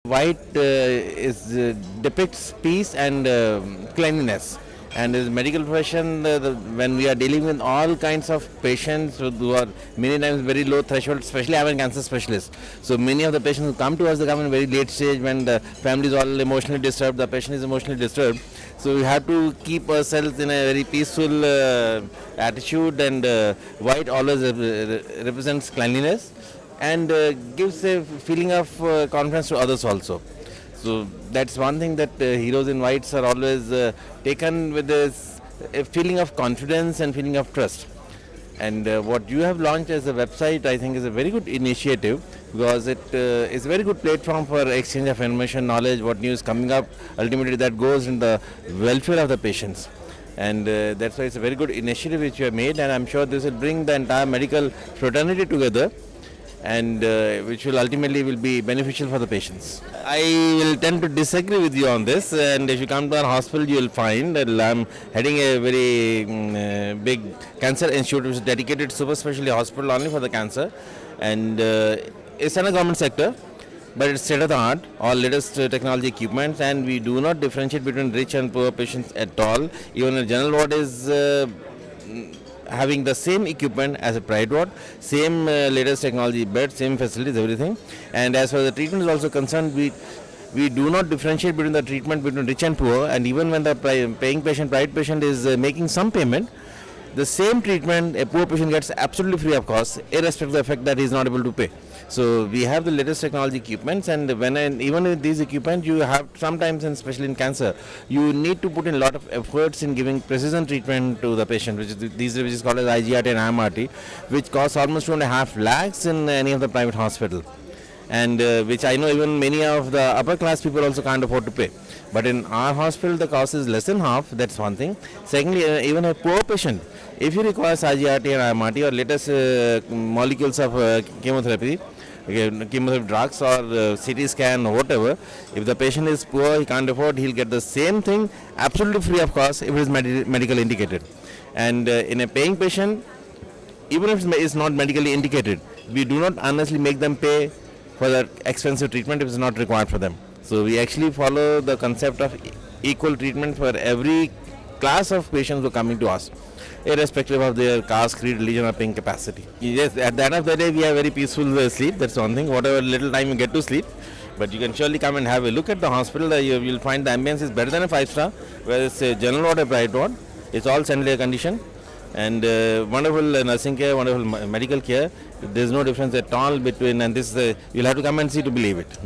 White depicts peace and cleanliness. And as medical profession, when we are dealing with all kinds of patients who are many times very low threshold, especially I'm a cancer specialist. So many of the patients who come to us, they come in very late stage when the family is all emotionally disturbed, the patient is emotionally disturbed. So we have to keep ourselves in a very peaceful attitude, and white always represents cleanliness and gives a feeling of confidence to others also. So that's one thing that heroes in whites are always taken with this a feeling of confidence and feeling of trust. And what you have launched as a website, I think, is a very good initiative, because it is a very good platform for exchange of information, knowledge, what news coming up. Ultimately, that goes in the welfare of the patients. And that's why it's a very good initiative which you have made, and I'm sure this will bring the entire medical fraternity together, and which will ultimately will be beneficial for the patients. I will tend to disagree with you on this, and if you come to our hospital, you will find that I'm heading a very big cancer institute which is dedicated super specialty hospital only for the cancer, and it's in a government sector, but it's state of the art, all latest technology equipment, and we do not differentiate between rich and poor patients at all. Even a general ward is having the same equipment as a private ward, same latest technology bed, same facilities, everything. And as far as the treatment is also concerned, we do not differentiate between the treatment between rich and poor. And even when the paying patient, private patient is making some payment, the same treatment a poor patient gets absolutely free of cost, irrespective of the fact that he is not able to pay. So we have the latest technology equipments, and even with these equipment, you have sometimes, and especially in cancer, you need to put in a lot of efforts in giving precision treatment to the patient, which is called as IGRT and IMRT, which costs almost 2.5 lakhs in any of the private hospital, and which I know even many of the upper class people also can't afford to pay. But in our hospital, the cost is less than half. That's one thing. Secondly, even a poor patient, if he requires IGRT and IMRT or latest molecules of chemotherapy drugs or CT scan or whatever, if the patient is poor, he can't afford, he'll get the same thing absolutely free of cost if it is medically indicated. And in a paying patient, even if it's not medically indicated, we do not honestly make them pay for the expensive treatment if it's not required for them. So we actually follow the concept of equal treatment for every class of patients who are coming to us, irrespective of their caste, creed, religion or paying capacity. Yes, at the end of the day, we have very peaceful sleep. That's one thing, whatever little time you get to sleep. But you can surely come and have a look at the hospital. You will find the ambience is better than a 5-star, whether it's a general ward or private ward. It's all central air conditioned, and wonderful nursing care, wonderful medical care. There's no difference at all between, and this you'll have to come and see to believe it.